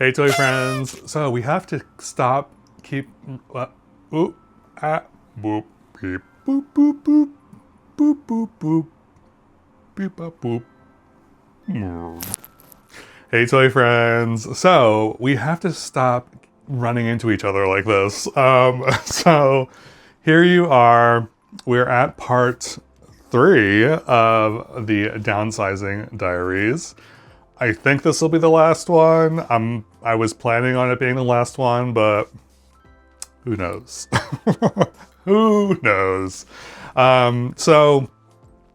Hey toy friends, so we have to stop, keep, oop, ah, boop, beep, boop, boop, boop, boop, boop, boop, beep, boop, boop. Hey toy friends, so we have to stop running into each other like this. So here you are, we're at part 3 of the Downsizing Diaries. I think this will be the last one. I was planning on it being the last one, but who knows? Who knows? So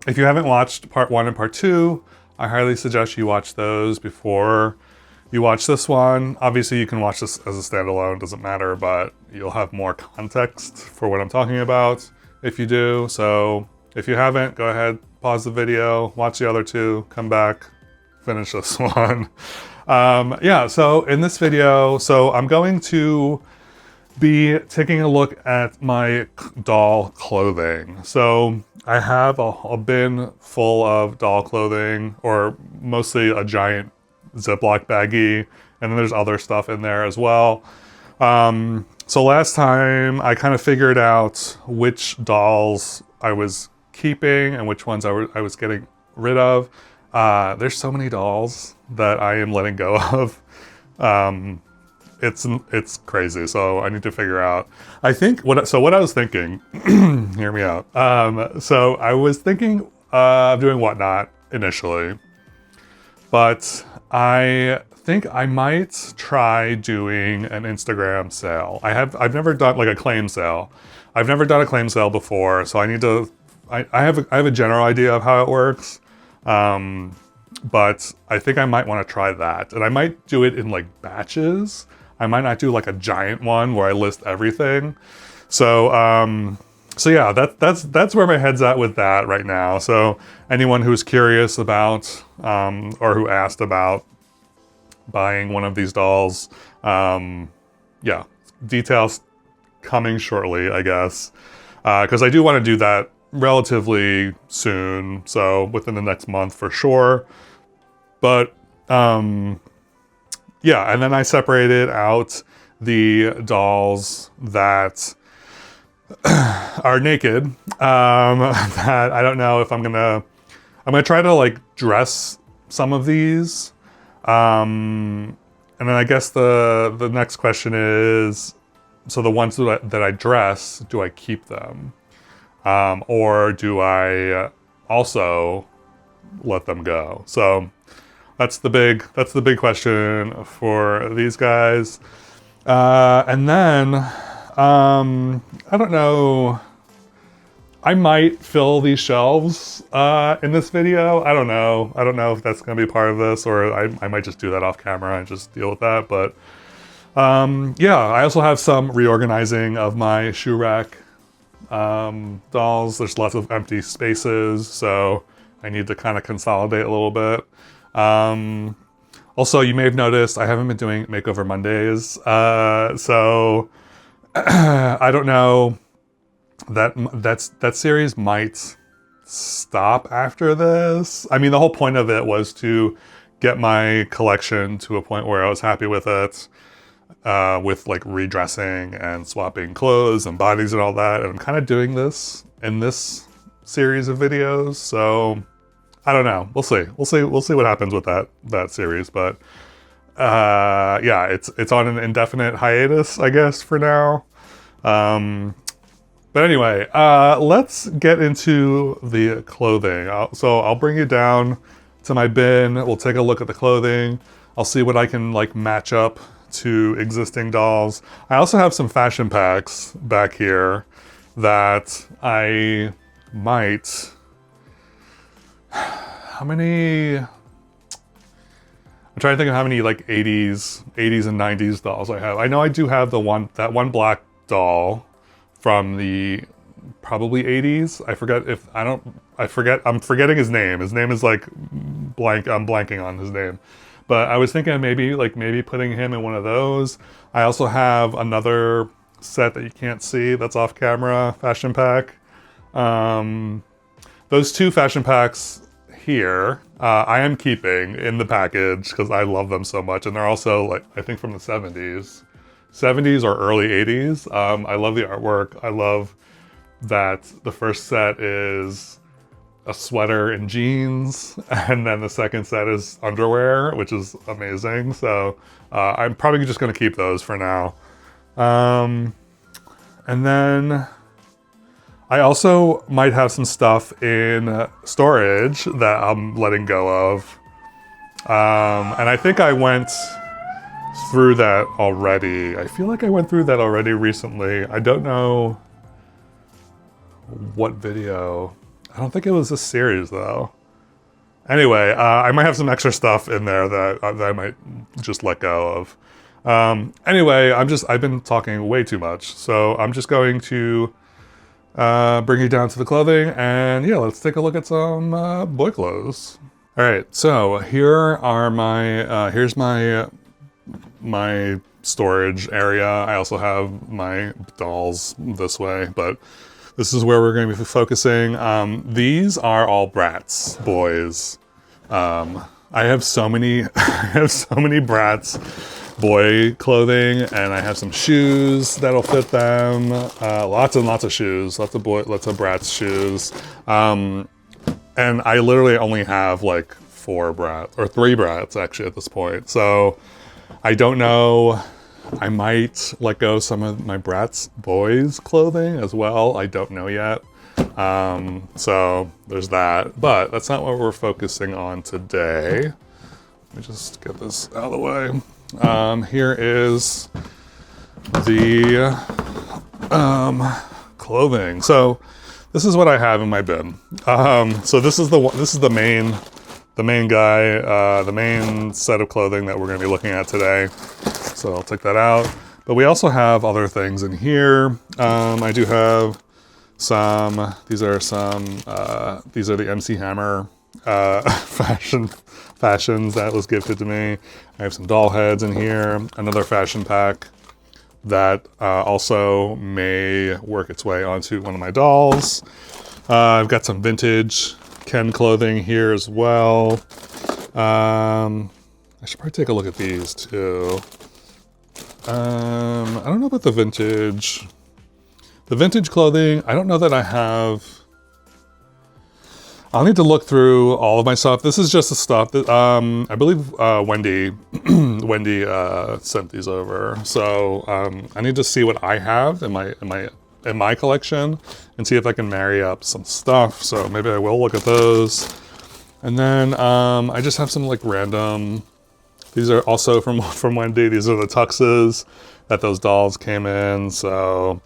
if you haven't watched part 1 and part 2, I highly suggest you watch those before you watch this one. Obviously you can watch this as a standalone, doesn't matter, but you'll have more context for what I'm talking about if you do. So if you haven't, go ahead, pause the video, watch the other 2, come back, finish this one. Yeah, so in this video, I'm going to be taking a look at my doll clothing. So I have a bin full of doll clothing, or mostly a giant Ziploc baggie, and then there's other stuff in there as well. So last time I kind of figured out which dolls I was keeping and which ones I was getting rid of. There's so many dolls that I am letting go of. It's crazy. So I need to figure out. I think what I was thinking. Hear me out. So I was thinking of doing Whatnot initially, but I think I might try doing an Instagram sale. I've never done like a claim sale. I've never done a claim sale before, so I need to. I have a general idea of how it works. But I think I might want to try that, and I might do it in like batches. I might not do like a giant one where I list everything. So yeah, that's where my head's at with that right now. So anyone who's curious about, or who asked about buying one of these dolls, yeah, details coming shortly, I guess. 'Cause I do want to do that relatively soon, so within the next month for sure. But yeah, and then I separated out the dolls that are naked, that I don't know if I'm gonna try to like dress some of these, and then I guess the next question is, so the ones that I dress, do I keep them? Or do I also let them go? So that's the big question for these guys. And then, I don't know, I might fill these shelves in this video. I don't know if that's gonna be part of this, or I might just do that off camera and just deal with that. But yeah, I also have some reorganizing of my shoe rack dolls. There's lots of empty spaces, so I need to kind of consolidate a little bit. Also, you may have noticed I haven't been doing Makeover Mondays, so I don't know, that series might stop after this. I mean, the whole point of it was to get my collection to a point where I was happy with it. With like redressing and swapping clothes and bodies and all that. And I'm kind of doing this in this series of videos. So I don't know. We'll see what happens with that series. But yeah, it's on an indefinite hiatus, I guess, for now. But anyway, let's get into the clothing. So I'll bring you down to my bin. We'll take a look at the clothing. I'll see what I can like match up to existing dolls. I also have some fashion packs back here that I might... How many... I'm trying to think of how many like 80s and 90s dolls I have. I know I do have that one black doll from the probably 80s. I'm forgetting his name. His name is like blank. I'm blanking on his name. But I was thinking of maybe putting him in one of those. I also have another set that you can't see that's off camera, fashion pack. Those 2 fashion packs here, I am keeping in the package because I love them so much. And they're also like, I think from the 70s or early 80s. I love the artwork. I love that the first set is a sweater and jeans, and then the second set is underwear, which is amazing. So I'm probably just gonna keep those for now. And then I also might have some stuff in storage that I'm letting go of. And I think I went through that already. I feel like I went through that already recently. I don't know what video. I don't think it was a series though. Anyway, I might have some extra stuff in there that I might just let go of. Anyway, I've been talking way too much, so I'm just going to bring you down to the clothing, and yeah, let's take a look at some boy clothes. All right, so here are here's my storage area. I also have my dolls this way, but this is where we're going to be focusing. These are all Bratz boys. I have so many, Bratz boy clothing, and I have some shoes that'll fit them. Lots and lots of shoes, lots of Bratz shoes. And I literally only have like 4 Bratz, or 3 Bratz actually at this point. So I don't know. I might let go some of my Bratz boys clothing as well. I don't know yet. So there's that, but that's not what we're focusing on today. Let me just get this out of the way. Here is the clothing. So this is what I have in my bin. So this is the main guy, the main set of clothing that we're going to be looking at today. So I'll take that out. But we also have other things in here. I do have some. These are the MC Hammer fashions that was gifted to me. I have some doll heads in here. Another fashion pack that also may work its way onto one of my dolls. I've got some vintage Ken clothing here as well. I should probably take a look at these too. I don't know about the vintage clothing. I don't know that I have. I'll need to look through all of my stuff. This is just the stuff that I believe Wendy sent these over. So I need to see what I have in my collection and see if I can marry up some stuff. So maybe I will look at those. And then I just have some like random. These are also from Wendy. These are the tuxes that those dolls came in. So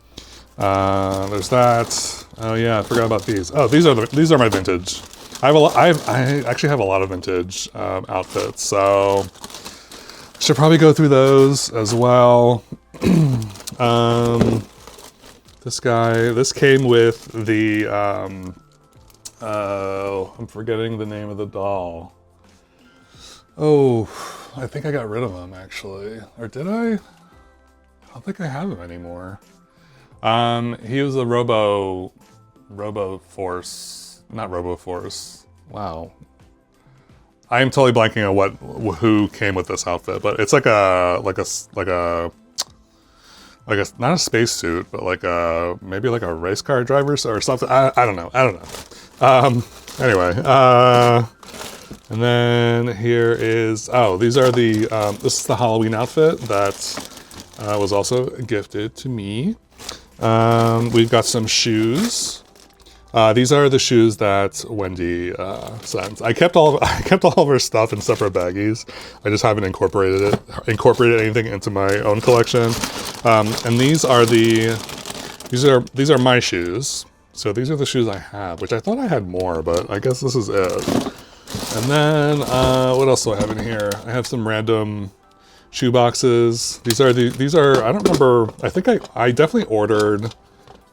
there's that. Oh yeah, I forgot about these. Oh, these are my vintage. I actually have a lot of vintage outfits. So should probably go through those as well. This came with the I'm forgetting the name of the doll. Oh, I think I got rid of him actually. Or did I? I don't think I have him anymore. He was a Robo Force, not Robo Force. Wow. I am totally blanking on who came with this outfit, but it's like a not a spacesuit, but maybe like a race car driver or something. I don't know. Anyway, and then here is, these are this is the Halloween outfit that was also gifted to me. We've got some shoes. These are the shoes that Wendy sent. I kept all of her stuff in separate baggies. I just haven't incorporated anything into my own collection. And these are my shoes. So these are the shoes I have, which I thought I had more, but I guess this is it. And then what else do I have in here? I have some random shoe boxes. These are I don't remember. I think I definitely ordered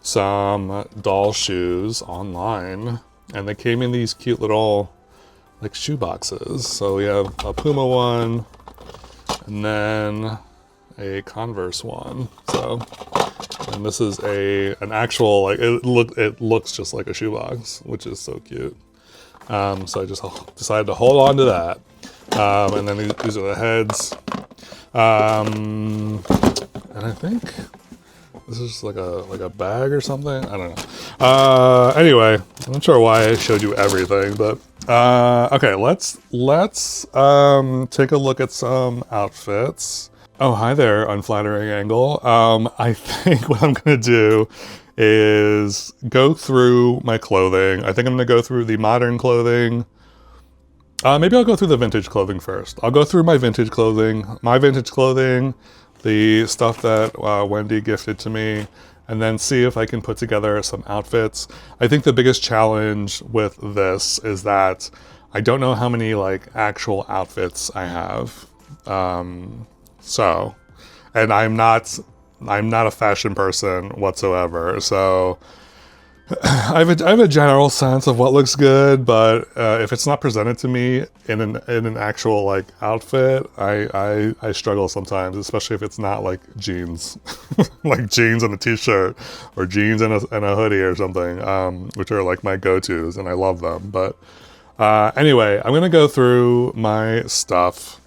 some doll shoes online, and they came in these cute little like shoe boxes. So we have a Puma one, and then a Converse one. So, and this is an actual, like, it looks just like a shoebox, which is so cute. So I just decided to hold on to that. And then these are the heads. And I think this is like a bag or something. I don't know. Anyway, I'm not sure why I showed you everything, but okay, let's take a look at some outfits. Oh, hi there, unflattering angle. I think what I'm gonna do is go through my clothing. I think I'm gonna go through the modern clothing. Maybe I'll go through the vintage clothing first. I'll go through my vintage clothing, the stuff that Wendy gifted to me, and then see if I can put together some outfits. I think the biggest challenge with this is that I don't know how many like actual outfits I have. And I'm not a fashion person whatsoever. So I have a general sense of what looks good, but if it's not presented to me in an actual like outfit, I struggle sometimes, especially if it's not like jeans, like jeans and a t-shirt, or jeans and a hoodie or something, which are like my go-tos, and I love them. But anyway, I'm gonna go through my stuff.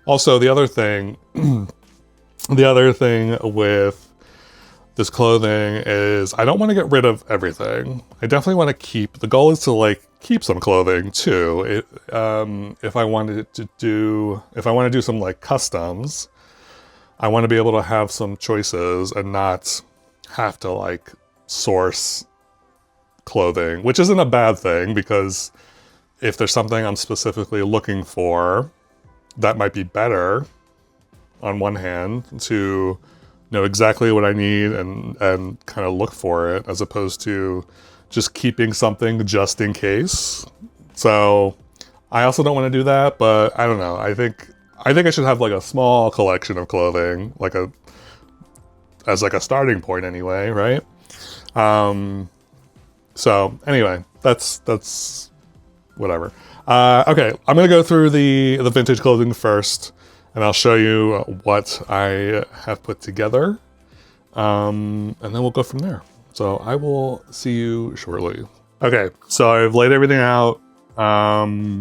Also, the other thing with this clothing is I don't want to get rid of everything. I definitely want to keep, the goal is to like keep some clothing too. If I wanted to do some like customs, I want to be able to have some choices and not have to like source clothing, which isn't a bad thing, because if there's something I'm specifically looking for, that might be better on one hand to know exactly what I need and kind of look for it, as opposed to just keeping something just in case. So I also don't want to do that, but I don't know. I think I should have like a small collection of clothing, as like a starting point anyway, right? So anyway, that's whatever. Okay, I'm gonna go through the vintage clothing first, and I'll show you what I have put together, and then we'll go from there. So I will see you shortly. Okay, so I've laid everything out. I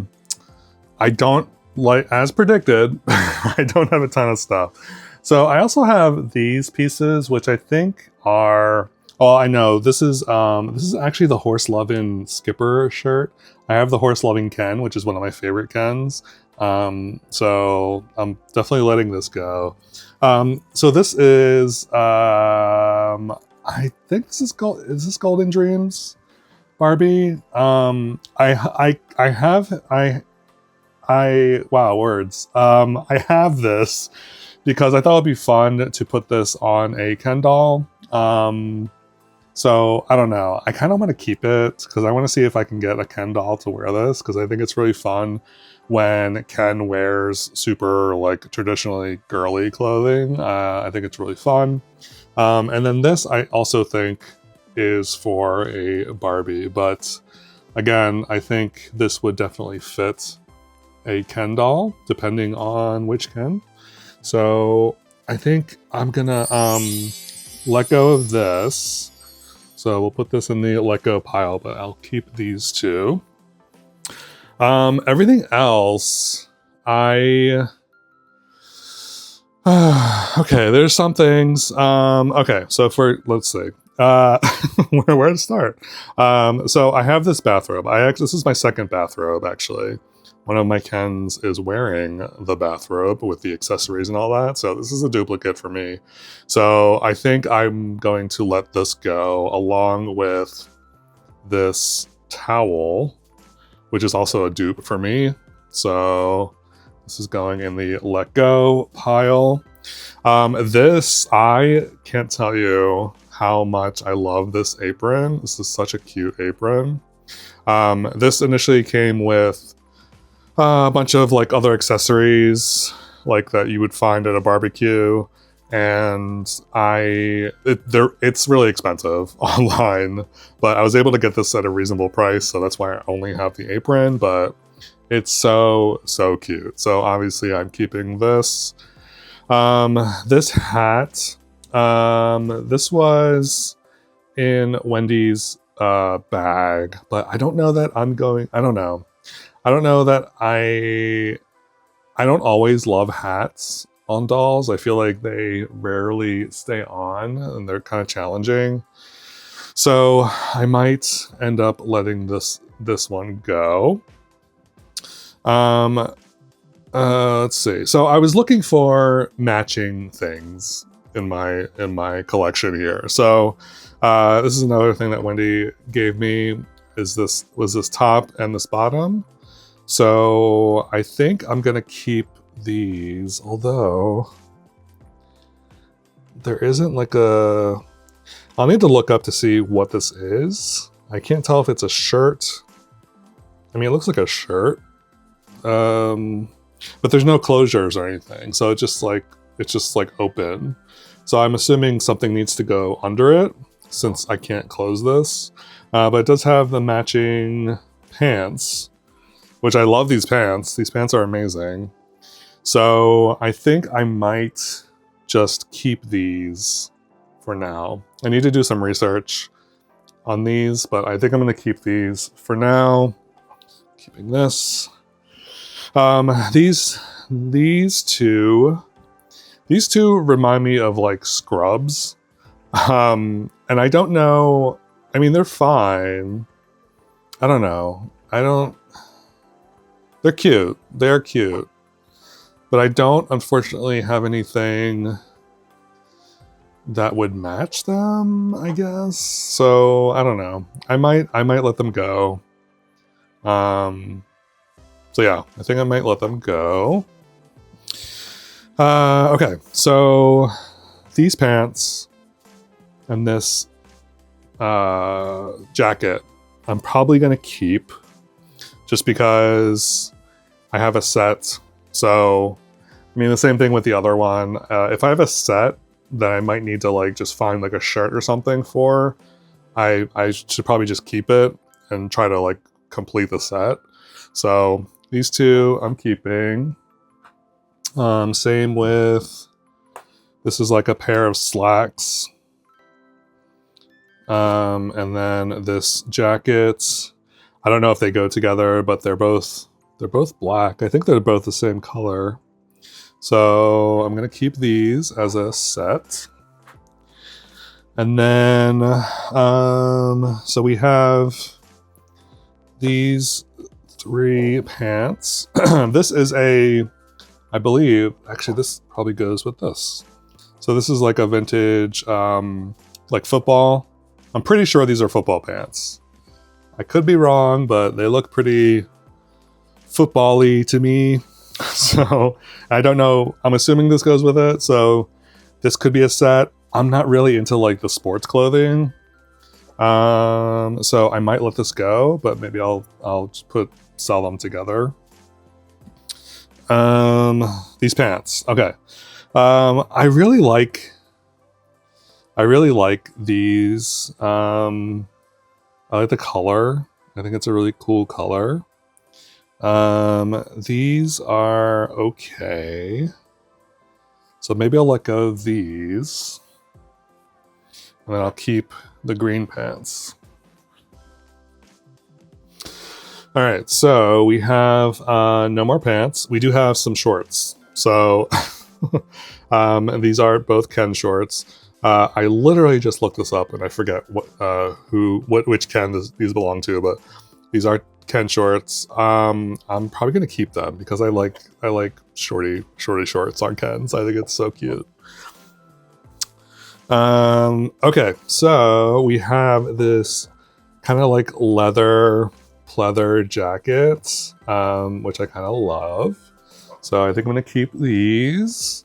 don't, like, as predicted, I don't have a ton of stuff. So I also have these pieces, which I think are, oh, I know, this is actually the Horse Lovin' Skipper shirt. I have the Horse Loving Ken, which is one of my favorite Kens. So I'm definitely letting this go. So this is, I think this is is this Golden Dreams Barbie? Wow, words. I have this because I thought it'd be fun to put this on a Ken doll. So I don't know. I kind of want to keep it because I want to see if I can get a Ken doll to wear this, because I think it's really fun when Ken wears super like traditionally girly clothing. I think it's really fun. And then this I also think is for a Barbie, but again, I think this would definitely fit a Ken doll, depending on which Ken. So I think I'm gonna let go of this. So we'll put this in the let go pile, but I'll keep these two. Everything else, okay, there's some things. Okay, so let's see. Where to start? So I have this bathrobe. This is my second bathrobe, actually. One of my Kens is wearing the bathrobe with the accessories and all that, so this is a duplicate for me. So I think I'm going to let this go, along with this towel, which is also a dupe for me. So this is going in the let go pile. This, I can't tell you how much I love this apron. This is such a cute apron. This initially came with a bunch of like other accessories like that you would find at a barbecue, and it's really expensive online, but I was able to get this at a reasonable price, so that's why I only have the apron, but it's so cute. So obviously I'm keeping this. This hat, this was in Wendy's bag, but I don't know that I'm going. I don't know. I don't know that I don't always love hats on dolls. I feel like they rarely stay on and they're kind of challenging. So I might end up letting this one go. Let's see. So I was looking for matching things in my collection here. So this is another thing that Wendy gave me. Was this top and this bottom? So I think I'm gonna keep these, although there isn't like a... I'll need to look up to see what this is. I can't tell if it's a shirt. I mean, it looks like a shirt. But there's no closures or anything. So it's just like open. So I'm assuming something needs to go under it since I can't close this. But it does have the matching pants, which I love these pants. These pants are amazing. So I think I might just keep these for now. I need to do some research on these, but I think I'm going to keep these for now. Keeping this. These two remind me of like Scrubs. And I don't know. I mean, they're fine. I don't know. They're cute. They're cute. But I don't, unfortunately, have anything that would match them, I guess. So I don't know. I might let them go. So yeah, I think I might let them go. Okay, so these pants and this jacket, I'm probably gonna keep just because I have a set. So, I mean, the same thing with the other one. If I have a set that I might need to like just find like a shirt or something for, I should probably just keep it and try to like complete the set. So these two I'm keeping. Same with, this is like a pair of slacks. And then this jacket, I don't know if they go together, but they're both black. I think they're both the same color. So I'm gonna keep these as a set. And then, so we have these 3 pants. This is I believe, actually this probably goes with this. So this is like a vintage, like football. I'm pretty sure these are football pants. I could be wrong, but they look pretty football-y to me. So I don't know. I'm assuming this goes with it. So this could be a set. I'm not really into like the sports clothing. So I might let this go, but maybe I'll just sell them together. These pants. Okay. I really like these. I like the color. I think it's a really cool color. These are okay. So maybe I'll let go of these. And then I'll keep the green pants. All right, so we have no more pants. We do have some shorts. So these are both Ken shorts. I literally just looked this up and I forget which Ken these belong to, but these are Ken shorts. I'm probably gonna keep them because I like shorty shorts on Kens. I think it's so cute. Okay, so we have this kind of like leather pleather jacket, which I kind of love. So I think I'm gonna keep these.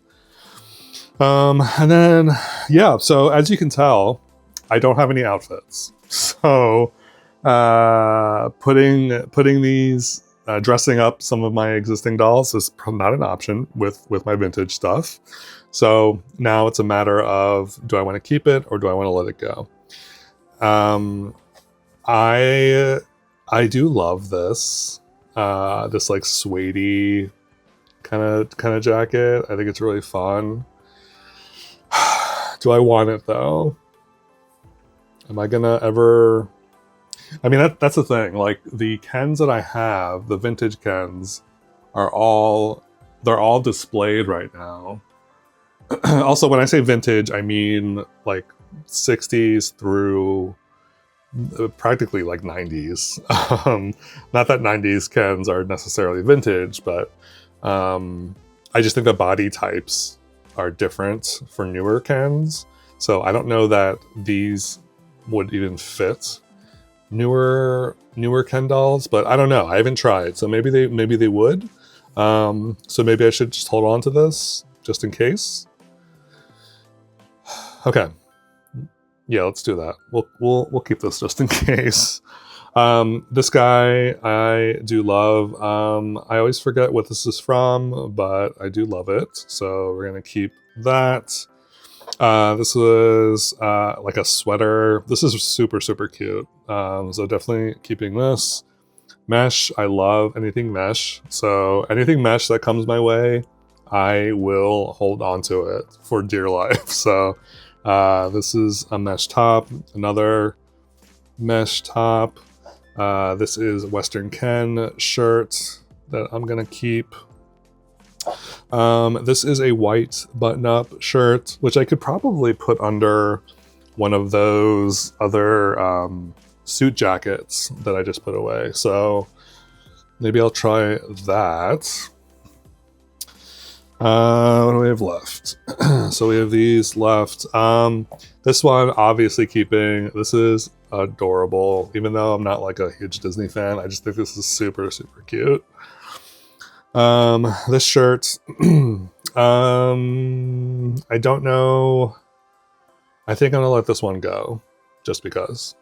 And then, yeah, so as you can tell, I don't have any outfits. So putting these, dressing up some of my existing dolls is not an option with my vintage stuff. So now it's a matter of, do I want to keep it or do I want to let it go? I do love this this like suede-y kind of jacket. I think it's really fun. Do I want it though? Am I gonna ever I mean, that's the thing. Like the Kens that I have, the vintage Kens, they're all displayed right now. Also, when I say vintage, I mean like 60s through practically like 90s. Not that 90s Kens are necessarily vintage, but I just think the body types are different for newer Kens. So I don't know that these would even fit newer Ken dolls, but I don't know. I haven't tried, so maybe they would. So maybe I should just hold on to this just in case. Okay, yeah, let's do that. We'll keep this just in case. This guy I do love. I always forget what this is from, but I do love it. So we're gonna keep that. This was like a sweater. This is super cute. So definitely keeping this. Mesh, I love anything mesh. So anything mesh that comes my way, I will hold on to it for dear life. So this is a mesh top, another mesh top. This is Western Ken shirt that I'm gonna keep. This is a white button-up shirt, which I could probably put under one of those other suit jackets that I just put away. So maybe I'll try that. What do we have left? So we have these left. This one, obviously keeping. This is adorable. Even though I'm not like a huge Disney fan, I just think this is super cute. This shirt, I don't know. I think I'm gonna let this one go, just because.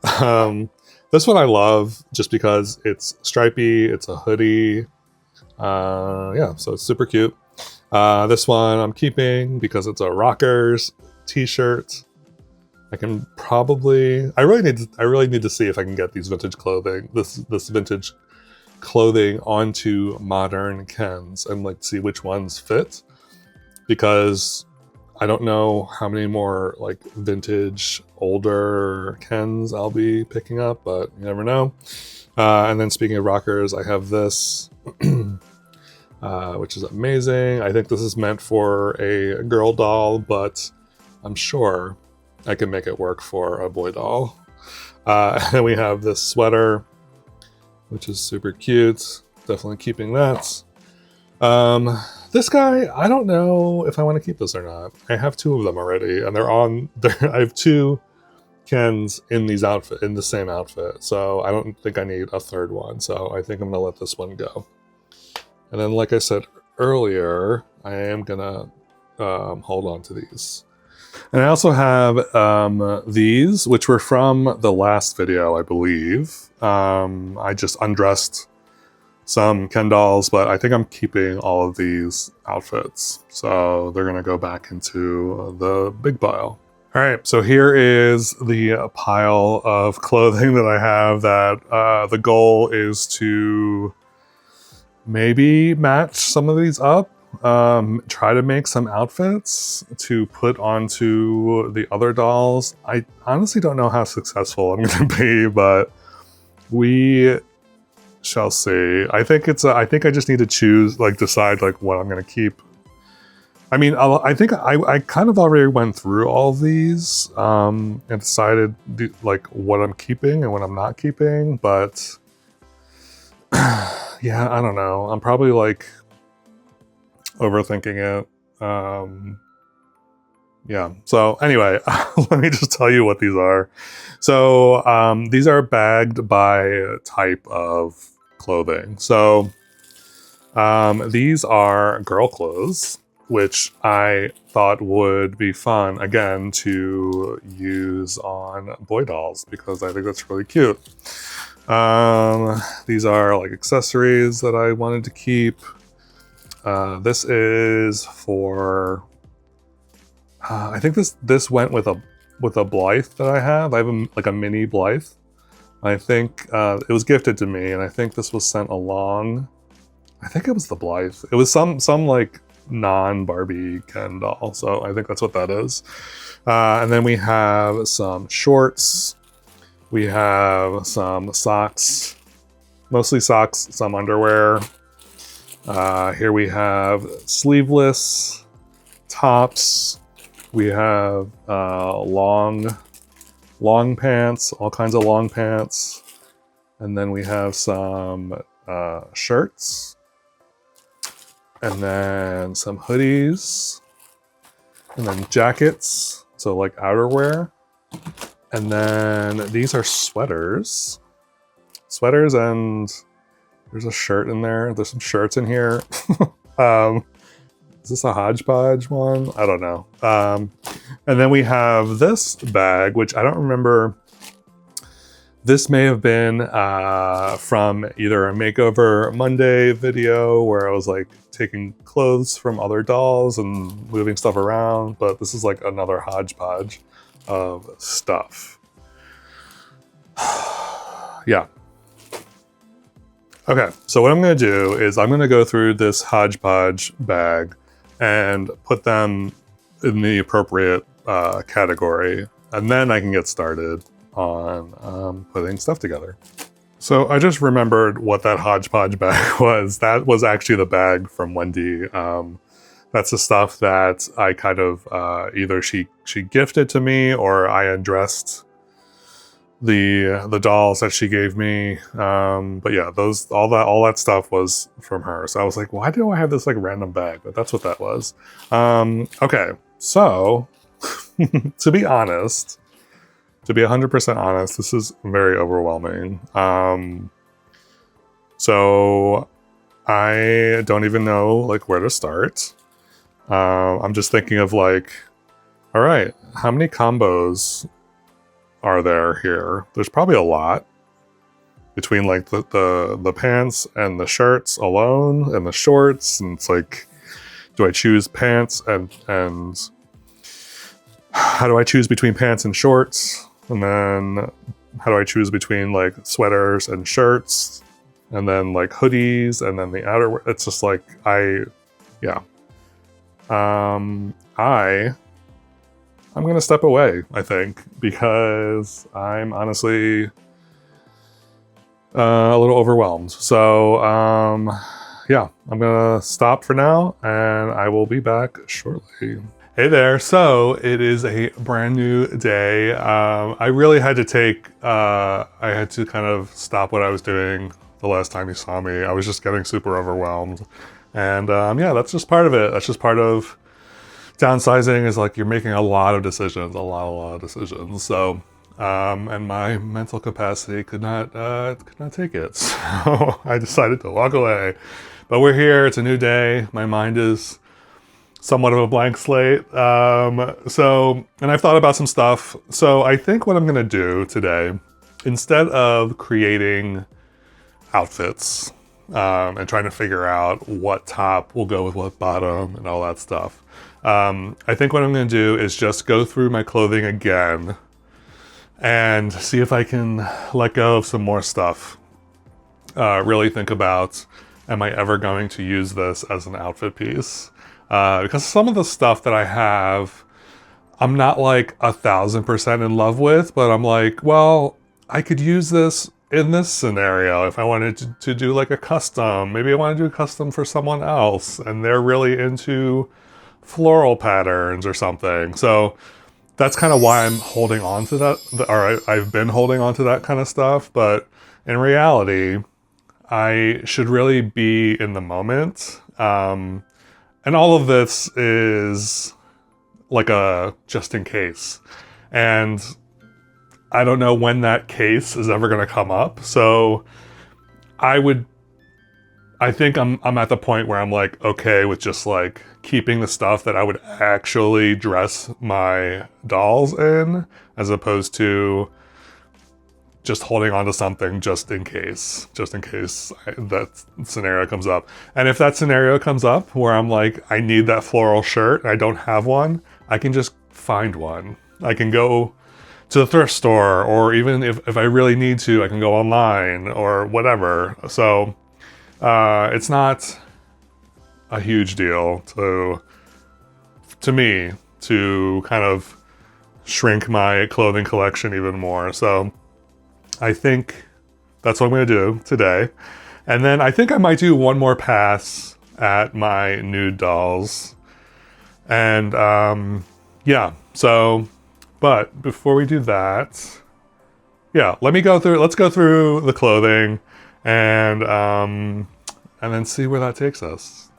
This one I love just because it's stripy, it's a hoodie. Yeah, so it's super cute. This one I'm keeping because it's a Rockers t-shirt. I can probably, I really need to see if I can get these vintage clothing, this vintage clothing onto modern Kens and like see which ones fit, because I don't know how many more like vintage older Kens I'll be picking up, but you never know. And then speaking of Rockers, I have this, which is amazing. I think this is meant for a girl doll, but I'm sure I can make it work for a boy doll. And we have this sweater, which is super cute. Definitely keeping that. This guy, I don't know if I want to keep this or not. I have two of them already, and I have two Kens in the same outfit, so I don't think I need a third one. So I think I'm gonna let this one go. And then, like I said earlier, I am gonna hold on to these. And I also have these, which were from the last video, I believe. I just undressed some Ken dolls, but I think I'm keeping all of these outfits. So they're gonna go back into the big pile. All right, so here is the pile of clothing that I have that the goal is to maybe match some of these up. Try to make some outfits to put onto the other dolls. I honestly don't know how successful I'm going to be, but we shall see. I think I just need to decide like what I'm going to keep. I mean, I think I kind of already went through all these and decided like what I'm keeping and what I'm not keeping, but yeah, I don't know. I'm probably like overthinking it. Yeah, so anyway, let me just tell you what these are. So these are bagged by type of clothing. So these are girl clothes, which I thought would be fun, again, to use on boy dolls, because I think that's really cute. These are like accessories that I wanted to keep. This is for, I think this went with a Blythe that I have. I have like a mini Blythe. I think it was gifted to me, and I think this was sent along. I think it was the Blythe. It was some like non-Barbie Ken doll, so I think that's what that is. And then we have some shorts. We have some socks, mostly socks, some underwear. Here we have sleeveless tops. We have long pants, all kinds of long pants. And then we have some shirts. And then some hoodies. And then jackets, so like outerwear. And then these are sweaters. Sweaters, and there's a shirt in there. There's some shirts in here. Is this a hodgepodge one? I don't know. And then we have this bag, which I don't remember. This may have been from either a Makeover Monday video where I was like taking clothes from other dolls and moving stuff around, but this is like another hodgepodge of stuff. Yeah. Okay, so what I'm gonna do is I'm gonna go through this hodgepodge bag and put them in the appropriate category, and then I can get started on putting stuff together. So I just remembered what that hodgepodge bag was. That was actually the bag from Wendy. That's the stuff that I kind of either she gifted to me or I undressed the dolls that she gave me. But yeah, all that stuff was from her. So I was like, why do I have this like random bag? But that's what that was. Okay, so to be honest, to be 100% honest, this is very overwhelming. So I don't even know like where to start. I'm just thinking of like, all right, how many combos are there here? There's probably a lot between like the pants and the shirts alone and the shorts, and it's like, do I choose pants and how do I choose between pants and shorts? And then how do I choose between like sweaters and shirts, and then like hoodies, and then the outerwear? It's just like I'm gonna step away, I think, because I'm honestly a little overwhelmed. So yeah, I'm gonna stop for now, and I will be back shortly. Hey there, so it is a brand new day. I really had to I had to kind of stop what I was doing the last time you saw me. I was just getting super overwhelmed. And yeah, that's just part of it. That's just part of downsizing, is like you're making a lot of decisions, a lot of decisions. So, and my mental capacity could not take it. So I decided to walk away. But we're here, it's a new day. My mind is somewhat of a blank slate. So, and I've thought about some stuff. So I think what I'm gonna do today, instead of creating outfits and trying to figure out what top will go with what bottom and all that stuff, I think what I'm gonna do is just go through my clothing again and see if I can let go of some more stuff. Really think about, am I ever going to use this as an outfit piece? Because some of the stuff that I have, I'm not like 1,000% in love with, but I'm like, well, I could use this in this scenario if I wanted to do like a custom. Maybe I want to do a custom for someone else and they're really into floral patterns or something. So that's kind of why I'm holding on to that, or I've been holding on to that kind of stuff. But in reality, I should really be in the moment. And all of this is like a just in case. And I don't know when that case is ever going to come up. So I think I'm at the point where I'm like, okay with just like keeping the stuff that I would actually dress my dolls in, as opposed to just holding on to something just in case that scenario comes up. And if that scenario comes up where I'm like, I need that floral shirt, and I don't have one, I can just find one. I can go to the thrift store, or even if I really need to, I can go online or whatever. So it's not a huge deal to me to kind of shrink my clothing collection even more. So I think that's what I'm gonna do today. And then I think I might do one more pass at my nude dolls. And yeah, so, but before we do that, yeah, let's go through the clothing and then see where that takes us.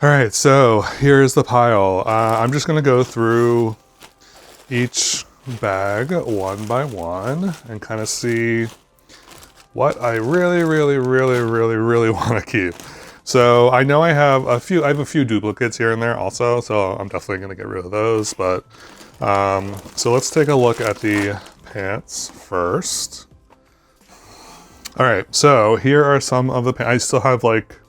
All right, so here's the pile. I'm just gonna go through each bag one by one and kind of see what I really want to keep. So I know I have a few duplicates here and there also, so I'm definitely gonna get rid of those, but so let's take a look at the pants first. All right, so here are some of the pants. I still have like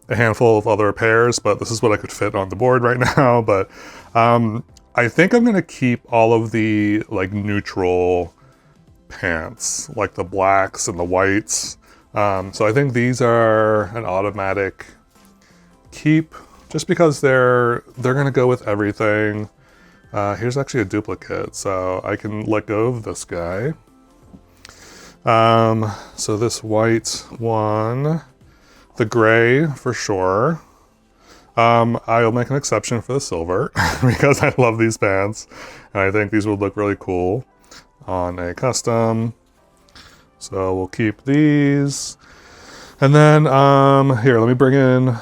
a handful of other pairs, but this is what I could fit on the board right now. But I think I'm gonna keep all of the like neutral pants, like the blacks and the whites. So I think these are an automatic keep, just because they're gonna go with everything. Here's actually a duplicate, so I can let go of this guy. So this white one, the gray for sure. I'll make an exception for the silver because I love these pants and I think these would look really cool on a custom. So we'll keep these. And then here, let me bring in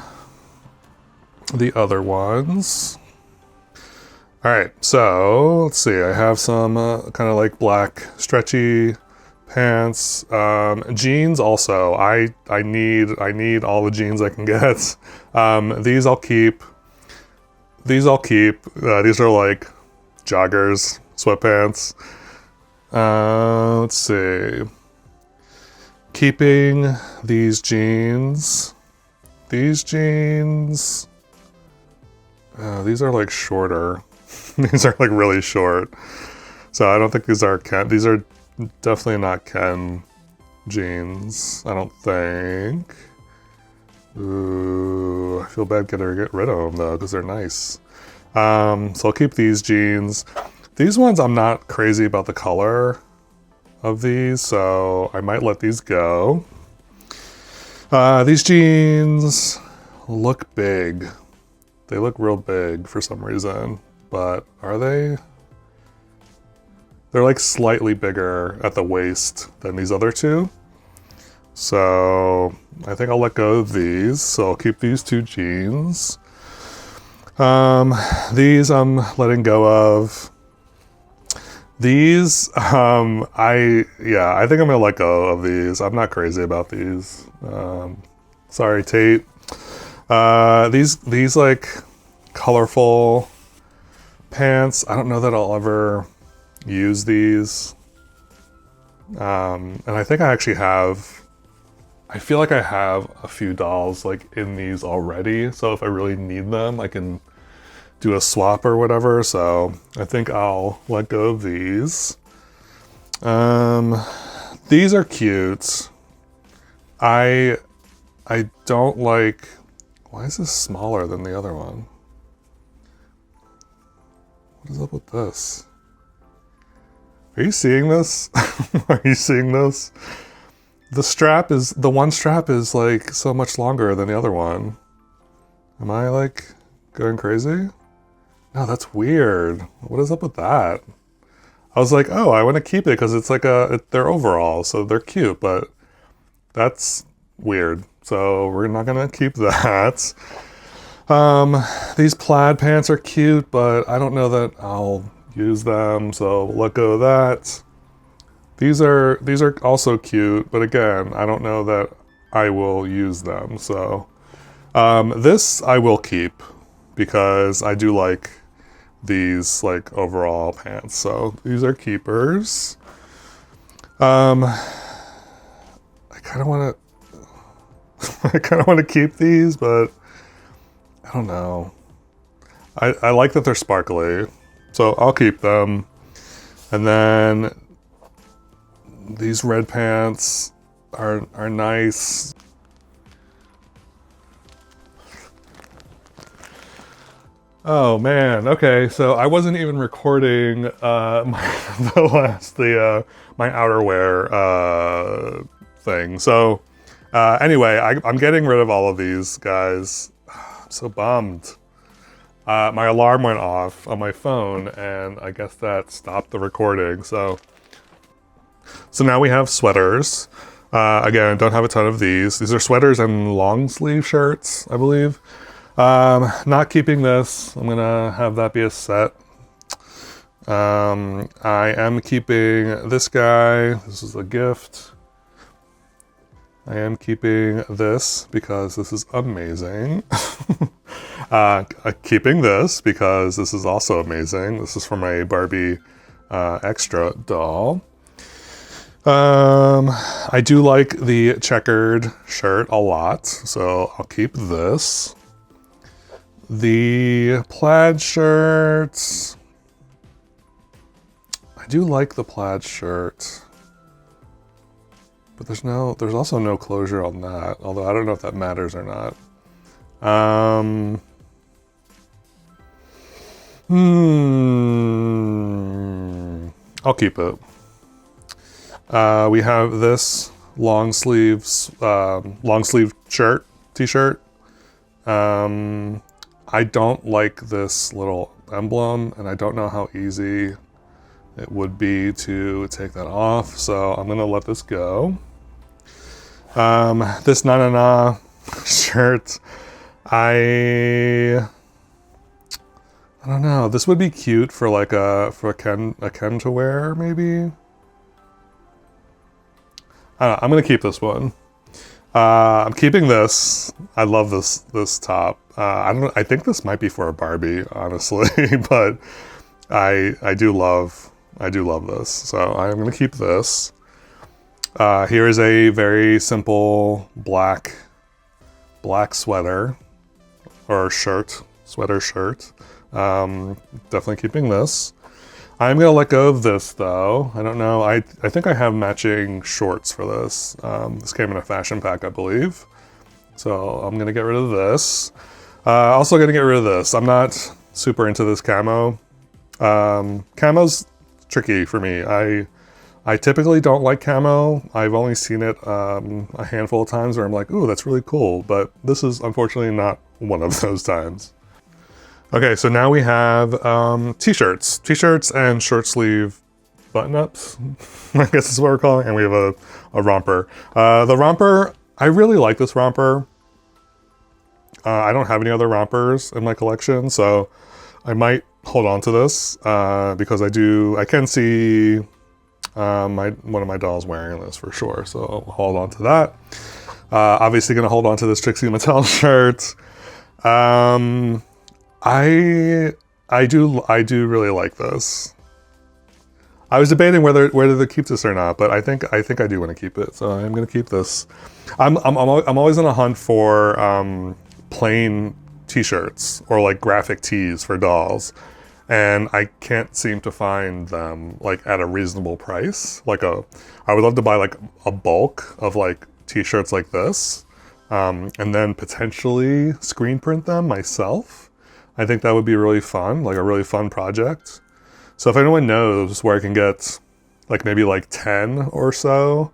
the other ones. All right, so let's see. I have some kind of like black stretchy pants, jeans. Also, I need all the jeans I can get. These I'll keep. These are like joggers, sweatpants. Let's see. Keeping these jeans. These are like shorter. These are like really short. So I don't think these are Ken. These are definitely not Ken jeans, I don't think. Ooh, I feel bad getting rid of them though, because they're nice. So I'll keep these jeans. These ones, I'm not crazy about the color of these, so I might let these go. These jeans look big. They look real big for some reason, but are they? They're like slightly bigger at the waist than these other two. So I think I'll let go of these. So I'll keep these two jeans. These I'm letting go of. These, I think I'm gonna let go of these. I'm not crazy about these. Sorry, Tate. These like colorful pants, I don't know that I'll ever use these. And I think I actually I feel like I have a few dolls like in these already. So if I really need them, I can do a swap or whatever. So I think I'll let go of these. These are cute. I don't like, why is this smaller than the other one? What is up with this? Are you seeing this? Are you seeing this? The one strap is like so much longer than the other one. Am I like going crazy? No, that's weird. What is up with that? I was like, oh, I want to keep it because it's like they're overalls, so they're cute, but that's weird. So we're not gonna keep that. These plaid pants are cute, but I don't know that I'll use them, so let go of that. These are also cute, but again, I don't know that I will use them. So this I will keep because I do like these like overall pants. So these are keepers. I kind of want to keep these, but I don't know. I like that they're sparkly, so I'll keep them. And then these red pants are nice. Oh man. Okay, so I wasn't even recording my outerwear thing. So anyway, I'm getting rid of all of these guys. I'm so bummed. My alarm went off on my phone, and I guess that stopped the recording. So now we have sweaters. Again, don't have a ton of these. These are sweaters and long sleeve shirts, I believe. Not keeping this. I'm gonna have that be a set. I am keeping this guy. This is a gift. I am keeping this because this is amazing. Keeping this because this is also amazing. This is from a Barbie extra doll. I do like the checkered shirt a lot, so I'll keep this. The plaid shirts. I do like the plaid shirt, but there's also no closure on that, although I don't know if that matters or not. I'll keep it. We have this long sleeve shirt, t-shirt. I don't like this little emblem, and I don't know how easy it would be to take that off, so I'm gonna let this go. This na shirt, I don't know. This would be cute for like a Ken to wear, maybe. I don't know, I'm gonna keep this one. I'm keeping this. I love this top. I think this might be for a Barbie, honestly, but I do love this. So I'm gonna keep this. Here is a very simple black sweater or shirt, sweater shirt. Definitely keeping this. I'm gonna let go of this though. I don't know. I think I have matching shorts for this. This came in a fashion pack, I believe. So I'm gonna get rid of this. Also gonna get rid of this. I'm not super into this camo. Camo's tricky for me. I typically don't like camo. I've only seen it a handful of times where I'm like, ooh, that's really cool. But this is unfortunately not one of those times. Okay, so now we have t-shirts. T-shirts and short sleeve button-ups, I guess is what we're calling it. And we have a romper. The romper, I really like this romper. I don't have any other rompers in my collection, so I might hold on to this because I can see one of my dolls wearing this for sure, so I'll hold on to that. Obviously gonna hold on to this Trixie Mattel shirt. I do really like this. I was debating whether to keep this or not, but I think I do want to keep it, so I'm gonna keep this. I'm always on a hunt for plain t-shirts or like graphic tees for dolls, and I can't seem to find them like at a reasonable price. I would love to buy like a bulk of like t-shirts like this, and then potentially screen print them myself. I think that would be really fun, like a really fun project. So if anyone knows where I can get like maybe like 10 or so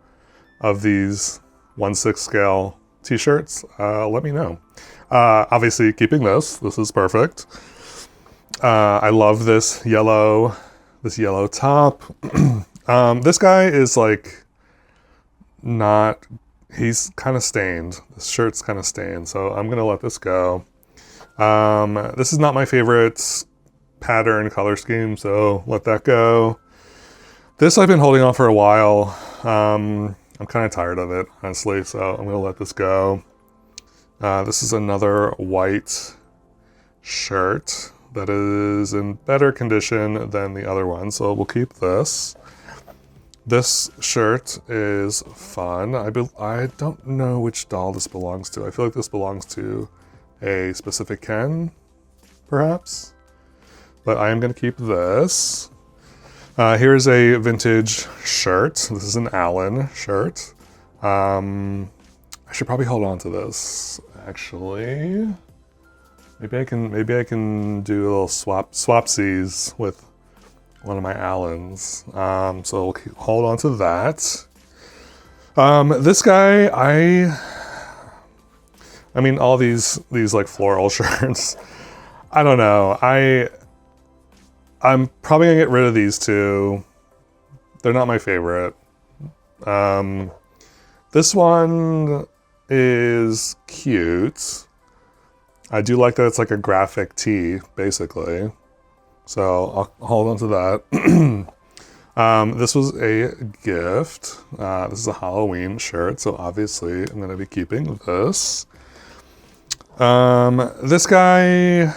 of these 1/6 scale t-shirts, let me know. Obviously keeping this is perfect. I love this yellow top. This guy is like he's kind of stained. This shirt's kind of stained, so I'm gonna let this go. This is not my favorite pattern color scheme, so let that go. This I've been holding on for a while. I'm kind of tired of it, honestly, so I'm gonna let this go. This is another white shirt that is in better condition than the other one, so we'll keep this. This shirt is fun. I don't know which doll this belongs to. I feel like this belongs to a specific Ken, perhaps, but I am going to keep this. Here's a vintage shirt. This is an Allen shirt. I should probably hold on to this, actually. Maybe I can do a little swapsies with one of my Allens. So we'll hold on to that. This guy, I mean, all these like floral shirts. I don't know. I'm probably gonna get rid of these two. They're not my favorite. This one is cute. I do like that it's like a graphic tee, basically. So I'll hold on to that. This was a gift. This is a Halloween shirt, so obviously I'm gonna be keeping this. This guy,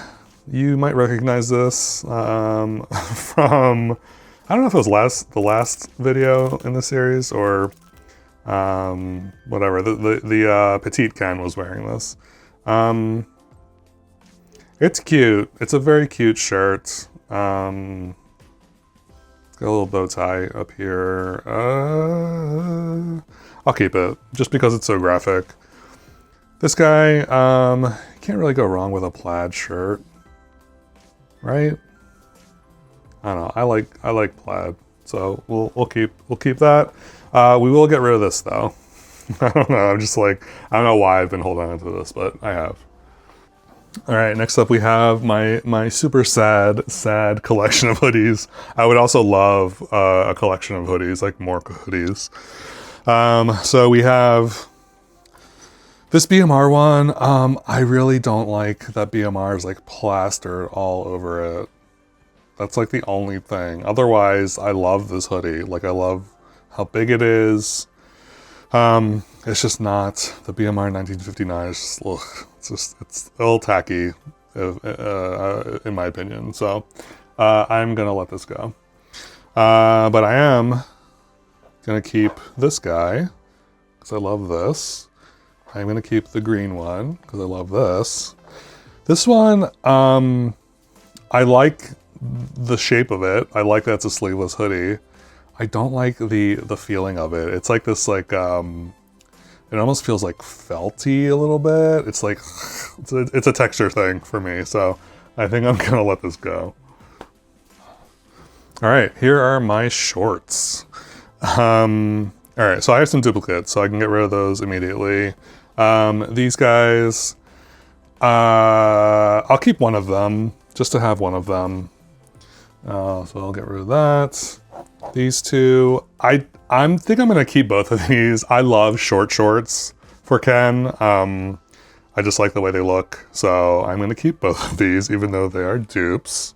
you might recognize this from, I don't know if it was the last video in the series or whatever. The petite Ken was wearing this. It's cute. It's a very cute shirt. It's got a little bow tie up here. I'll keep it just because it's so graphic. This guy, can't really go wrong with a plaid shirt, right? I don't know. I like plaid, so we'll keep that. We will get rid of this though. I don't know. I'm just like, I don't know why I've been holding on to this, but I have. All right, next up we have my super sad collection of hoodies. I would also love a collection of hoodies, like more hoodies. So we have this BMR one. I really don't like that BMR is like plastered all over it. That's like the only thing. Otherwise, I love this hoodie. Like I love how big it is. It's just not the BMR 1959. It's just, ugh, it's a little tacky, in my opinion. So I'm gonna let this go. But I am gonna keep this guy because I love this. I'm gonna keep the green one because I love this. This one, I like the shape of it. I like that it's a sleeveless hoodie. I don't like the feeling of it. It's like this like it almost feels like felty a little bit. It's like it's a texture thing for me. So I think I'm gonna let this go. All right, here are my shorts. All right, so I have some duplicates, so I can get rid of those immediately. These guys, I'll keep one of them just to have one of them. So I'll get rid of that. These two, I think I'm gonna keep both of these. I love short shorts for Ken. I just like the way they look, so I'm gonna keep both of these, even though they are dupes.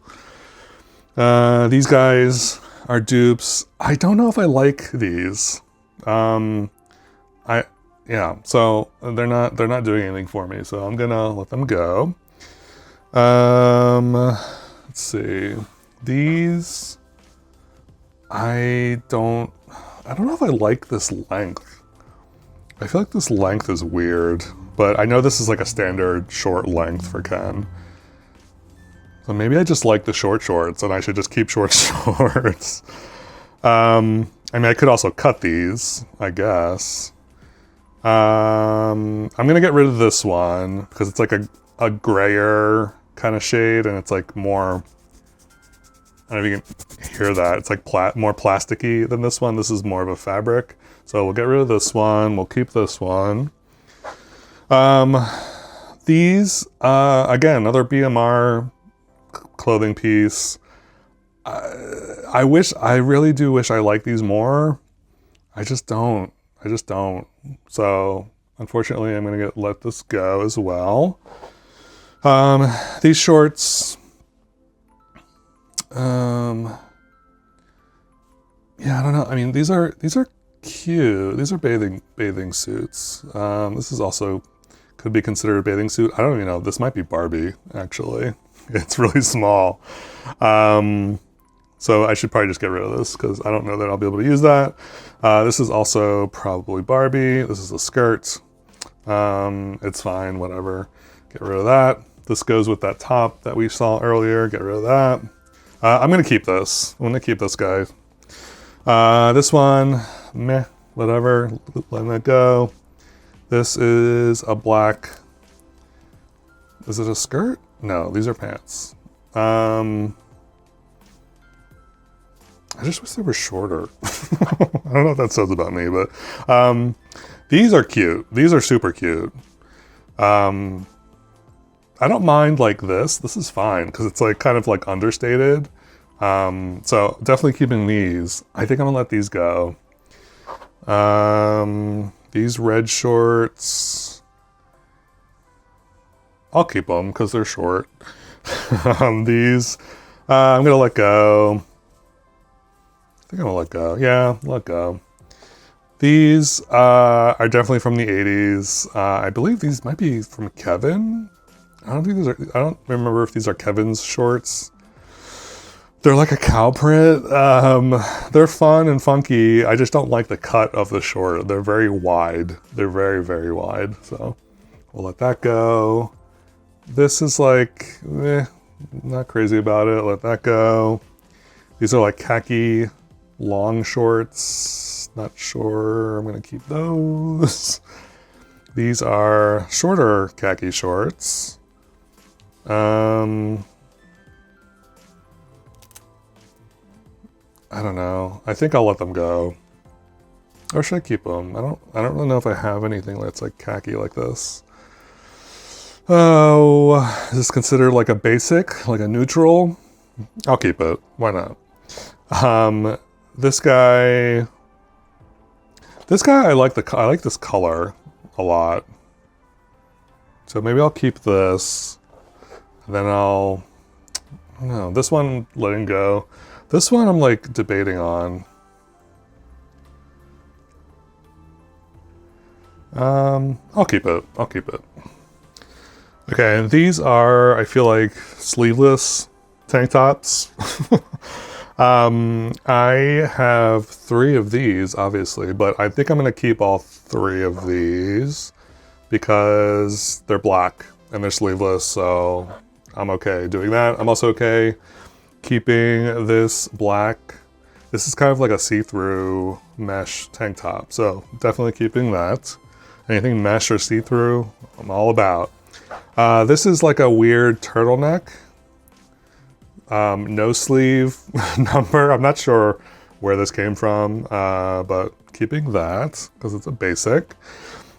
These guys are dupes. I don't know if I like these. Yeah, so they're not doing anything for me, so I'm gonna let them go. Let's see. These, I don't know if I like this length. I feel like this length is weird, but I know this is like a standard short length for Ken. So maybe I just like the short shorts and I should just keep short shorts. I mean, I could also cut these, I guess. I'm gonna get rid of this one because it's like a grayer kind of shade and it's like more, I don't know if you can hear that. It's like more plasticky than this one. This is more of a fabric. So we'll get rid of this one. We'll keep this one. These, again, another BMR clothing piece. I really do wish I liked these more. I just don't. So unfortunately, I'm gonna let this go as well. These shorts, yeah, I don't know. I mean, these are cute. These are bathing suits. This is also could be considered a bathing suit. I don't even know. This might be Barbie, actually. It's really small. So I should probably just get rid of this because I don't know that I'll be able to use that. This is also probably Barbie. This is a skirt. It's fine, whatever. Get rid of that. This goes with that top that we saw earlier. Get rid of that. I'm gonna keep this. I'm gonna keep this guy. This one, meh, whatever, letting that go. This is a black Is it a skirt? No, these are pants. I just wish they were shorter. I don't know what that says about me, but these are cute. These are super cute. I don't mind like this. This is fine because it's like kind of like understated. So definitely keeping these. I think I'm gonna let these go. These red shorts, I'll keep them because they're short. These, I'm gonna let go. I think I'm gonna let go. Yeah, let go. These are definitely from the 80s. I believe these might be from Kevin. I don't remember if these are Kevin's shorts. They're like a cow print. They're fun and funky. I just don't like the cut of the short. They're very wide. They're very, very wide. So we'll let that go. This is like, not crazy about it. Let that go. These are like khaki long shorts. Not sure I'm gonna keep those. These are shorter khaki shorts. I don't know. I think I'll let them go. Or should I keep them? I don't really know if I have anything that's like khaki like this. Oh, is this considered like a basic, like a neutral? I'll keep it. Why not? This guy, I like this color a lot. So maybe I'll keep this. And then I don't know, this one letting go. This one I'm like debating on. I'll keep it. I'll keep it. Okay, and these are, I feel like, sleeveless tank tops. I have 3 of these, obviously, but I think I'm gonna keep all 3 of these because they're black and they're sleeveless, so I'm okay doing that. I'm also okay keeping this black. This is kind of like a see-through mesh tank top, so definitely keeping that. Anything mesh or see-through, I'm all about. This is like a weird turtleneck. No sleeve number. I'm not sure where this came from, but keeping that because it's a basic.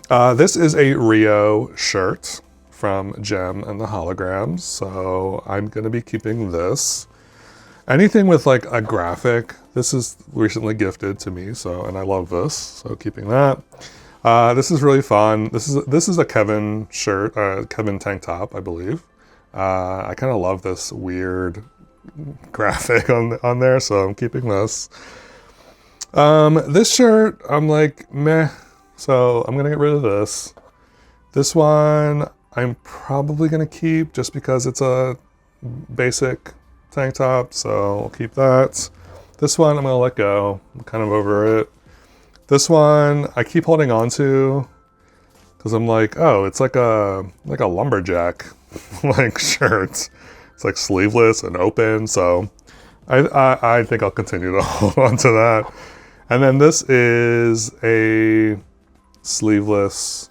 This is a Rio shirt from Gem and the Holograms, so I'm gonna be keeping this. Anything with like a graphic, this is recently gifted to me, so, and I love this, so keeping that. This is really fun. This is a Kevin shirt, Kevin tank top, I believe. I kind of love this weird graphic on there, so I'm keeping this. This shirt, I'm like, meh, so I'm gonna get rid of this. This one, I'm probably gonna keep just because it's a basic tank top, so I'll keep that. This one, I'm gonna let go. I'm kind of over it. This one, I keep holding on to because I'm like, oh, it's like a lumberjack like shirt. It's like sleeveless and open, so I think I'll continue to hold on to that. And then this is a sleeveless,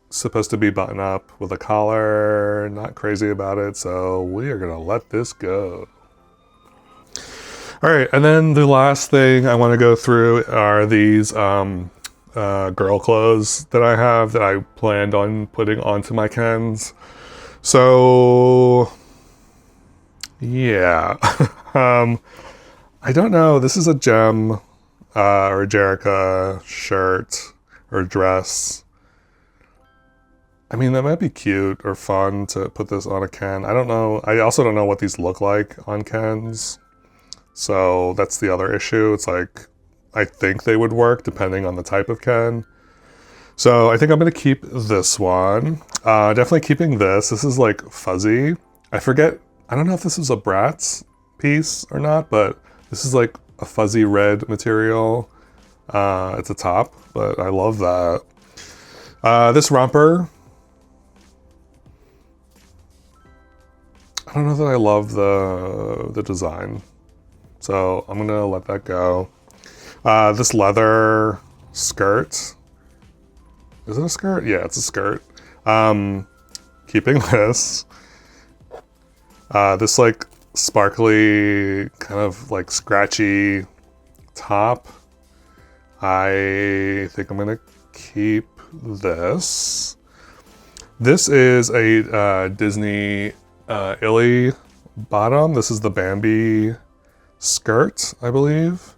supposed to be button up with a collar. Not crazy about it, so we are gonna let this go. All right, and then the last thing I want to go through are these girl clothes that I have that I planned on putting onto my Kens. So yeah, I don't know. This is a Gem or a Jerica shirt or dress. I mean, that might be cute or fun to put this on a Ken. I don't know. I also don't know what these look like on Kens. So that's the other issue. It's like, I think they would work depending on the type of Ken. So I think I'm gonna keep this one. Definitely keeping this. This is like fuzzy. I forget, I don't know if this is a Bratz piece or not, but this is like a fuzzy red material. It's a top, but I love that. This romper, I don't know that I love the design. So I'm gonna let that go. This leather skirt. Is it a skirt? Yeah, it's a skirt. keeping this. This like sparkly, kind of like scratchy top. I think I'm gonna keep this. This is a Disney Illy bottom. This is the Bambi skirt, I believe.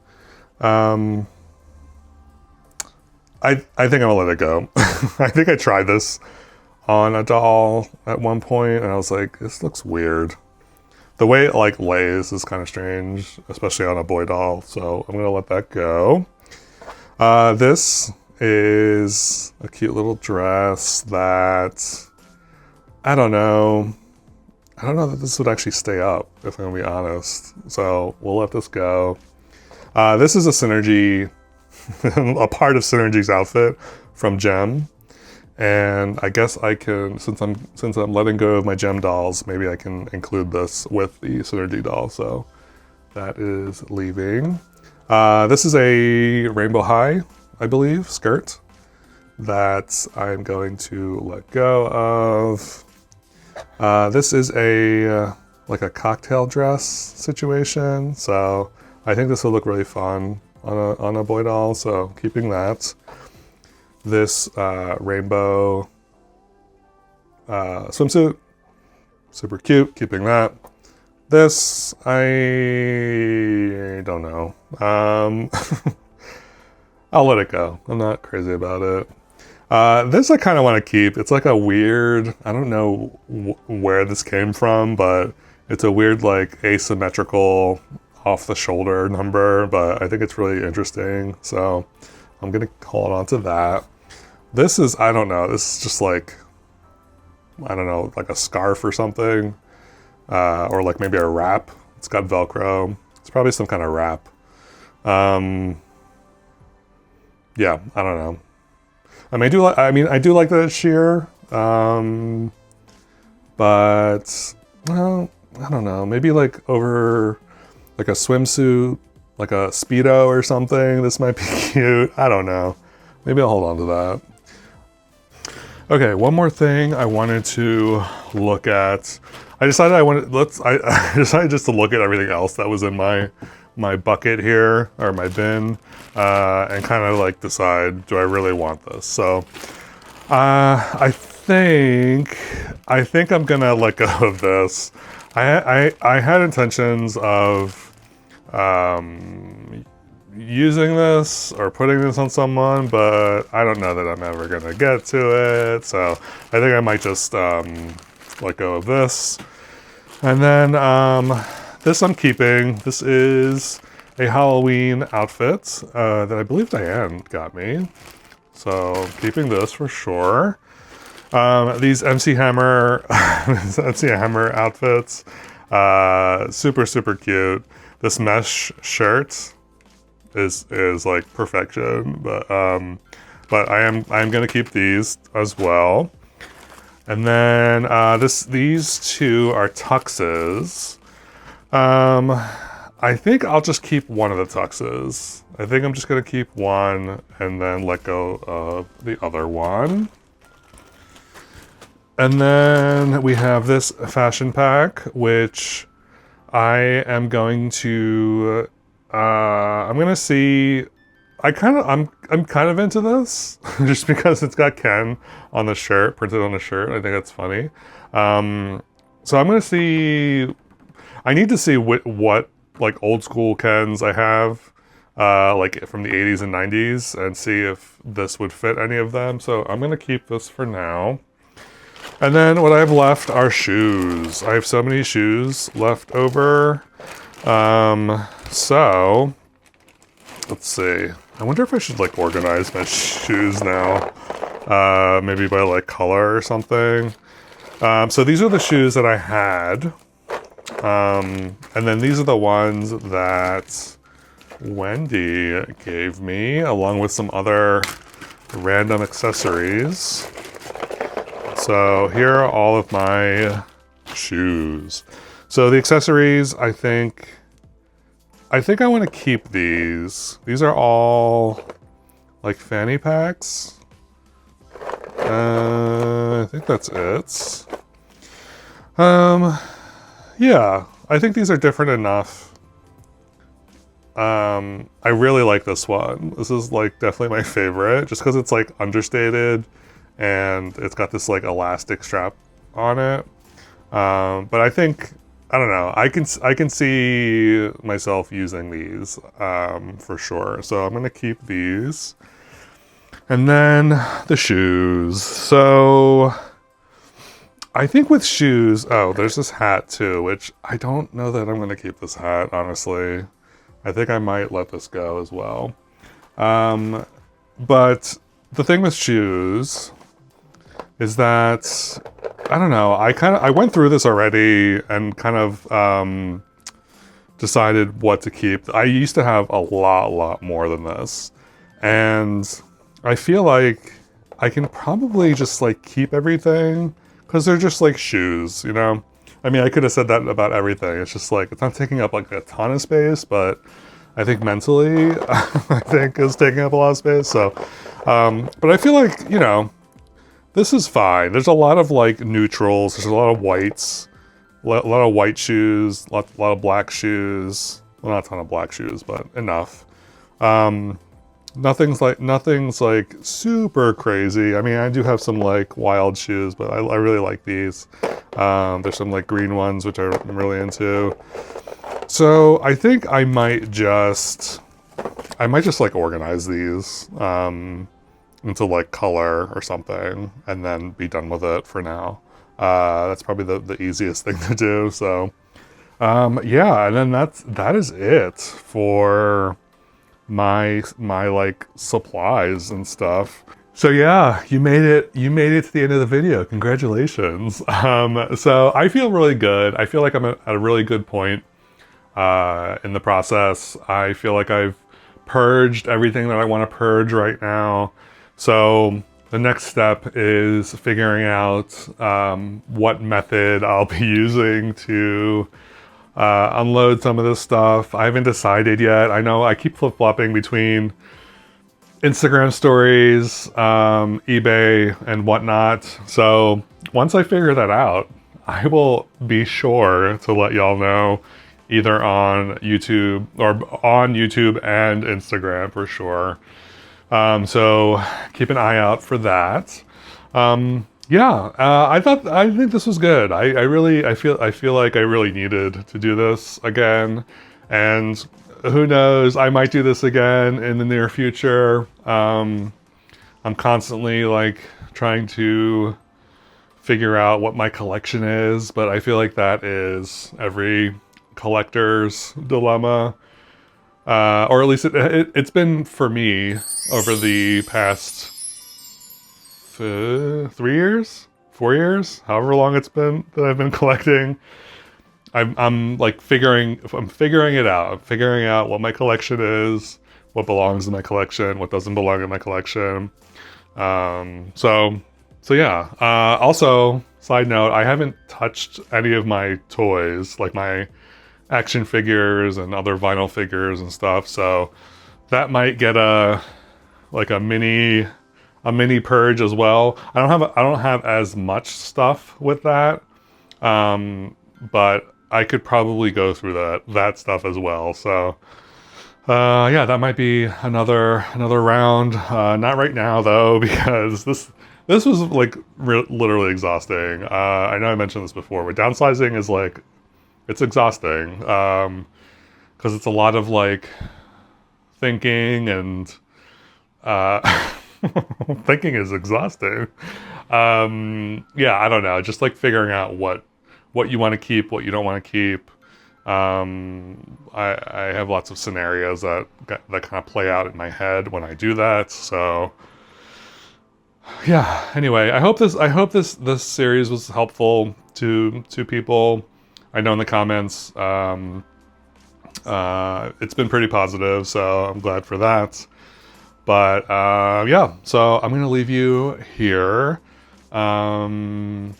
I think I'm gonna let it go. I think I tried this on a doll at one point and I was like, this looks weird. The way it like lays is kind of strange, especially on a boy doll, so I'm gonna let that go. This is a cute little dress that, I don't know that this would actually stay up, if I'm gonna be honest. So we'll let this go. This is a Synergy, a part of Synergy's outfit from Gem. And I guess I can, since I'm letting go of my Gem dolls, maybe I can include this with the Synergy doll. So that is leaving. This is a Rainbow High, I believe, skirt that I'm going to let go of. This is a like a cocktail dress situation, so I think this will look really fun on a boy doll, so keeping that. This rainbow swimsuit, super cute, keeping that. This, I don't know. I'll let it go. I'm not crazy about it. This I kind of want to keep. It's like a weird, I don't know where this came from, but it's a weird like asymmetrical off the shoulder number, but I think it's really interesting. So I'm going to hold on to that. This is, I don't know, this is just like, I don't know, like a scarf or something, or like maybe a wrap. It's got Velcro. It's probably some kind of wrap. Yeah, I don't know. I do like that it's sheer, but well, I don't know. Maybe like over like a swimsuit, like a Speedo or something. This might be cute. I don't know. Maybe I'll hold on to that. Okay, one more thing I wanted to look at. I decided I decided just to look at everything else that was in my bucket here, or my bin, and kind of like decide, do I really want this? So I think I'm gonna let go of this. I had intentions of using this or putting this on someone, but I don't know that I'm ever gonna get to it. So I think I might just let go of this. And then this I'm keeping. This is a Halloween outfit that I believe Diane got me. So keeping this for sure. These MC Hammer outfits, super, super cute. This mesh shirt is like perfection, but I'm gonna keep these as well. And then these two are tuxes. I think I'll just keep one of the tuxes. I think I'm just gonna keep one and then let go of the other one. And then we have this fashion pack, which I am going to, I'm gonna see. I'm kind of into this just because it's got Ken on the shirt, printed on the shirt. I think that's funny. So I'm gonna see. I need to see what like old school Kens I have, like from the 80s and 90s, and see if this would fit any of them. So I'm gonna keep this for now. And then what I have left are shoes. I have so many shoes left over. So let's see. I wonder if I should like organize my shoes now. Maybe by like color or something. So these are the shoes that I had. And then these are the ones that Wendy gave me, along with some other random accessories. So here are all of my shoes. So the accessories, I think I want to keep these. These are all like fanny packs. I think that's it. Yeah, I think these are different enough. I really like this one. This is like definitely my favorite, just because it's like understated, and it's got this like elastic strap on it. But I think, I don't know, I can see myself using these for sure. So I'm gonna keep these, and then the shoes. So I think with shoes, oh, there's this hat too, which I don't know that I'm gonna keep this hat, honestly. I think I might let this go as well. But the thing with shoes is that, I don't know, I went through this already and kind of decided what to keep. I used to have a lot more than this. And I feel like I can probably just like keep everything because they're just like shoes, you know? I mean, I could have said that about everything. It's just like, it's not taking up like a ton of space, but I think mentally, I think is taking up a lot of space. So, but I feel like, you know, this is fine. There's a lot of like neutrals. There's a lot of whites, a lot of white shoes, a lot of black shoes. Well, not a ton of black shoes, but enough. Nothing's like super crazy. I mean, I do have some like wild shoes, but I really like these. There's some like green ones, which I'm really into. So I think I might just like organize these into like color or something, and then be done with it for now. That's probably the easiest thing to do. So yeah, and then that is it for my like supplies and stuff. So yeah, you made it to the end of the video. Congratulations. So I feel really good. I feel like I'm at a really good point in the process. I feel like I've purged everything that I want to purge right now. So the next step is figuring out what method I'll be using to unload some of this stuff. I haven't decided yet. I know I keep flip-flopping between Instagram stories, eBay, and whatnot. So once I figure that out, I will be sure to let y'all know, either on YouTube and Instagram for sure. So keep an eye out for that. Yeah, I think this was good. I feel like I really needed to do this again, and who knows, I might do this again in the near future. I'm constantly like trying to figure out what my collection is, but I feel like that is every collector's dilemma, or at least it's been for me over the past 3 years, 4 years, however long it's been that I've been collecting. I'm like figuring it out. I'm figuring out what my collection is, what belongs in my collection, what doesn't belong in my collection. So yeah. Also, side note, I haven't touched any of my toys, like my action figures and other vinyl figures and stuff. So that might get a mini purge as well. I don't have as much stuff with that, but I could probably go through that stuff as well. So yeah, that might be another round. Not right now though, because this was like literally exhausting. I know I mentioned this before, but downsizing is like, it's exhausting, because it's a lot of like thinking, and thinking is exhausting. Yeah, I don't know. Just like figuring out what you want to keep, what you don't want to keep. I have lots of scenarios that kind of play out in my head when I do that. So yeah. Anyway, I hope this series was helpful to people. I know in the comments, it's been pretty positive, so I'm glad for that. But yeah, so I'm gonna leave you here. But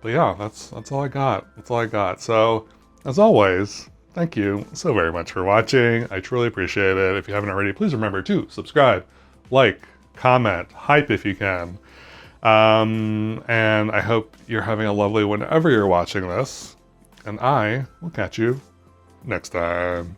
yeah, that's all I got. That's all I got. So as always, thank you so very much for watching. I truly appreciate it. If you haven't already, please remember to subscribe, like, comment, hype if you can. And I hope you're having a lovely whenever you're watching this. And I will catch you next time.